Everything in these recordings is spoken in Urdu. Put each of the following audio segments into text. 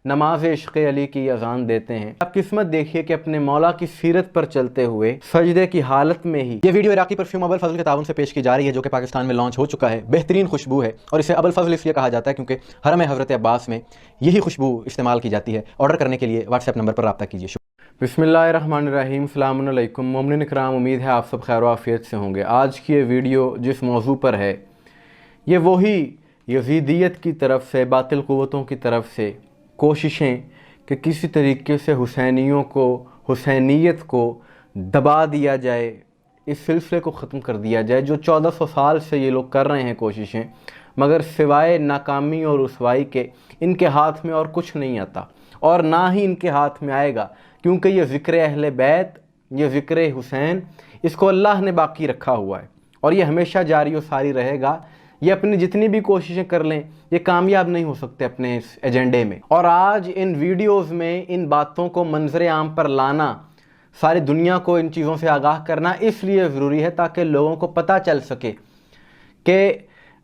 نماز عشق علی کی اذان دیتے ہیں۔ اب قسمت دیکھیے کہ اپنے مولا کی سیرت پر چلتے ہوئے سجدے کی حالت میں ہی یہ ویڈیو عراقی پرفیوم ابو الفضل کے تعاون سے پیش کی جا رہی ہے، جو کہ پاکستان میں لانچ ہو چکا ہے۔ بہترین خوشبو ہے اور اسے ابو الفضل اس لیے کہا جاتا ہے کیونکہ حرم حضرت عباس میں یہی خوشبو استعمال کی جاتی ہے۔ آرڈر کرنے کے لیے واٹس ایپ نمبر پر رابطہ کیجیے۔ بسم اللہ الرحمن الرحیم، السلام علیکم مومنین اکرام، امید ہے آپ سب خیر و عافیت سے ہوں گے۔ آج کی یہ ویڈیو جس موضوع پر ہے، یہ وہی یزیدیت کی طرف سے، باطل قوتوں کی طرف سے کوششیں کہ کسی طریقے سے حسینیوں کو، حسینیت کو دبا دیا جائے، اس سلسلے کو ختم کر دیا جائے، جو 1400 سال سے یہ لوگ کر رہے ہیں کوششیں، مگر سوائے ناکامی اور رسوائی کے ان کے ہاتھ میں اور کچھ نہیں آتا، اور نہ ہی ان کے ہاتھ میں آئے گا، کیونکہ یہ ذکر اہل بیت، یہ ذکر حسین، اس کو اللہ نے باقی رکھا ہوا ہے اور یہ ہمیشہ جاری و ساری رہے گا۔ یہ اپنی جتنی بھی کوششیں کر لیں، یہ کامیاب نہیں ہو سکتے اپنے اس ایجنڈے میں۔ اور آج ان ویڈیوز میں ان باتوں کو منظر عام پر لانا، ساری دنیا کو ان چیزوں سے آگاہ کرنا اس لیے ضروری ہے تاکہ لوگوں کو پتہ چل سکے کہ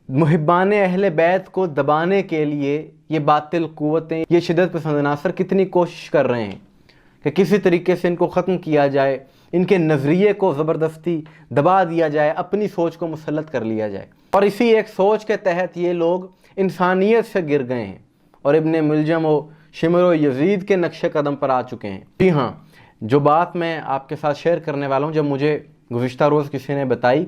محبان اہل بیت کو دبانے کے لیے یہ باطل قوتیں، یہ شدت پسند عناصر کتنی کوشش کر رہے ہیں کہ کسی طریقے سے ان کو ختم کیا جائے، ان کے نظریے کو زبردستی دبا دیا جائے، اپنی سوچ کو مسلط کر لیا جائے۔ اور اسی ایک سوچ کے تحت یہ لوگ انسانیت سے گر گئے ہیں اور ابن ملجم و شمر و یزید کے نقش قدم پر آ چکے ہیں۔ جی ہاں، جو بات میں آپ کے ساتھ شیئر کرنے والا ہوں، جب مجھے گزشتہ روز کسی نے بتائی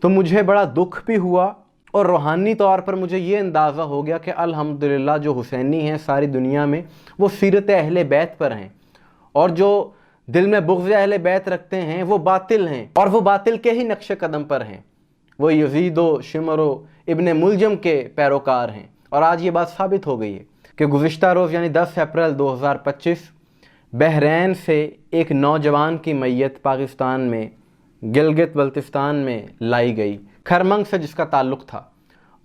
تو مجھے بڑا دکھ بھی ہوا، اور روحانی طور پر مجھے یہ اندازہ ہو گیا کہ الحمدللہ جو حسینی ہیں ساری دنیا میں، وہ سیرت اہل بیت پر ہیں، اور جو دل میں بغض اہل بیت رکھتے ہیں وہ باطل ہیں، اور وہ باطل کے ہی نقش قدم پر ہیں، وہ یزید و شمر و ابن ملجم کے پیروکار ہیں۔ اور آج یہ بات ثابت ہو گئی ہے کہ گزشتہ روز یعنی 10 اپریل 2025 بحرین سے ایک نوجوان کی میت پاکستان میں گلگت بلتستان میں لائی گئی، خرمنگ سے جس کا تعلق تھا،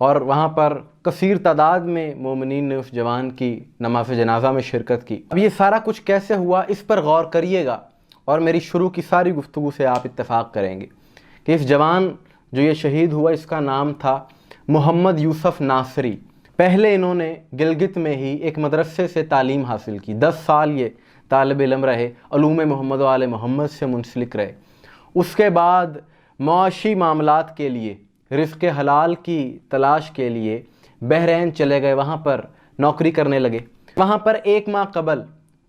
اور وہاں پر کثیر تعداد میں مومنین نے اس جوان کی نماز جنازہ میں شرکت کی۔ اب یہ سارا کچھ کیسے ہوا، اس پر غور کریے گا، اور میری شروع کی ساری گفتگو سے آپ اتفاق کریں گے کہ اس جوان جو یہ شہید ہوا، اس کا نام تھا محمد یوسف ناصری۔ پہلے انہوں نے گلگت میں ہی ایک مدرسے سے تعلیم حاصل کی، 10 سال یہ طالب علم رہے، علوم محمد و آل محمد سے منسلک رہے۔ اس کے بعد معاشی معاملات کے لیے، رزق حلال کی تلاش کے لیے بحرین چلے گئے، وہاں پر نوکری کرنے لگے۔ وہاں پر 1 ماہ قبل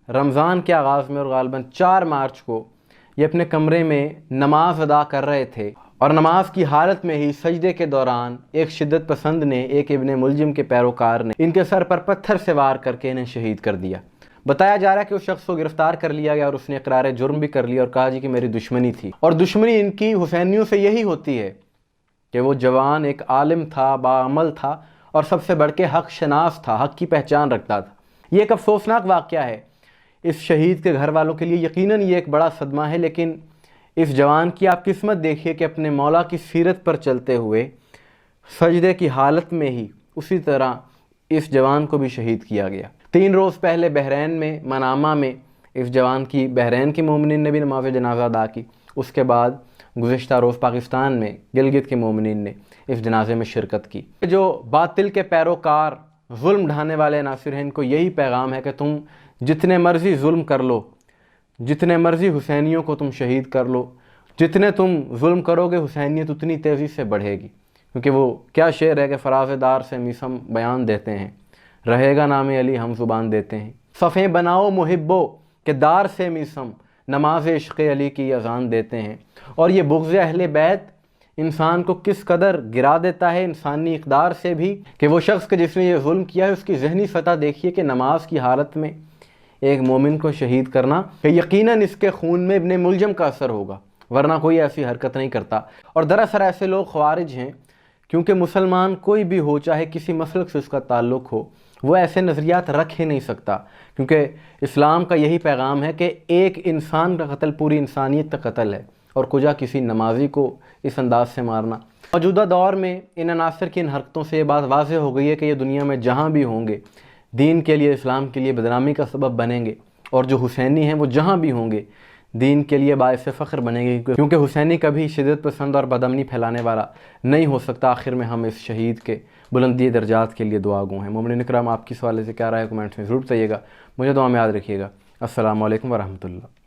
رمضان کے آغاز میں، اور غالباً 4 مارچ کو، یہ اپنے کمرے میں نماز ادا کر رہے تھے، اور نماز کی حالت میں ہی سجدے کے دوران ایک شدت پسند نے، ایک ابن ملجم کے پیروکار نے ان کے سر پر پتھر سے وار کر کے انہیں شہید کر دیا۔ بتایا جا رہا ہے کہ اس شخص کو گرفتار کر لیا گیا اور اس نے اقرار جرم بھی کر لیا اور کہا جی کہ میری دشمنی تھی، اور دشمنی ان کی حسینیوں سے یہی ہوتی ہے کہ وہ جوان ایک عالم تھا، باعمل تھا، اور سب سے بڑھ کے حق شناس تھا، حق کی پہچان رکھتا تھا۔ یہ ایک افسوسناک واقعہ ہے اس شہید کے گھر والوں کے لیے، یقیناً یہ ایک بڑا صدمہ ہے، لیکن اس جوان کی آپ قسمت دیکھیے کہ اپنے مولا کی سیرت پر چلتے ہوئے سجدے کی حالت میں ہی اسی طرح اس جوان کو بھی شہید کیا گیا۔ 3 روز پہلے بحرین میں، منامہ میں، اس جوان کی بحرین کے مومنین نے بھی نماز جنازہ ادا کی۔ اس کے بعد گزشتہ روز پاکستان میں گلگت کے مومنین نے اس جنازے میں شرکت کی۔ جو باطل کے پیروکار، ظلم ڈھانے والے عناصر ہیں، ان کو یہی پیغام ہے کہ تم جتنے مرضی ظلم کر لو، جتنے مرضی حسینیوں کو تم شہید کر لو، جتنے تم ظلم کرو گے حسینیت اتنی تیزی سے بڑھے گی، کیونکہ وہ کیا شعر ہے کہ فراز دار سے میسم بیان دیتے ہیں، رہے گا نام علی ہم زبان دیتے ہیں، صفیں بناؤ محبو کہ دار سے میسم نماز عشق علی کی اذان دیتے ہیں۔ اور یہ بغض اہل بیت انسان کو کس قدر گرا دیتا ہے انسانی اقدار سے بھی، کہ وہ شخص کہ جس نے یہ ظلم کیا ہے، اس کی ذہنی سطح دیکھیے کہ نماز کی حالت میں ایک مومن کو شہید کرنا، کہ یقیناً اس کے خون میں ابن ملجم کا اثر ہوگا، ورنہ کوئی ایسی حرکت نہیں کرتا۔ اور دراصل ایسے لوگ خوارج ہیں، کیونکہ مسلمان کوئی بھی ہو، چاہے کسی مسلک سے اس کا تعلق ہو، وہ ایسے نظریات رکھ ہی نہیں سکتا، کیونکہ اسلام کا یہی پیغام ہے کہ ایک انسان کا قتل پوری انسانیت کا قتل ہے، اور کجا کسی نمازی کو اس انداز سے مارنا۔ موجودہ دور میں ان عناصر کی ان حرکتوں سے یہ بات واضح ہو گئی ہے کہ یہ دنیا میں جہاں بھی ہوں گے، دین کے لیے، اسلام کے لیے بدنامی کا سبب بنیں گے، اور جو حسینی ہیں وہ جہاں بھی ہوں گے، دین کے لیے باعث فخر بنے گی، کیونکہ حسینی کبھی شدت پسند اور بدامنی پھیلانے والا نہیں ہو سکتا۔ آخر میں ہم اس شہید کے بلندی درجات کے لیے دعا گو ہیں۔ مومنین اکرام، آپ کی سوالے سے کیا رائے ہے کمنٹس میں ضرور بتائیے گا، مجھے دعا میں یاد رکھیے گا۔ السلام علیکم ورحمۃ اللہ۔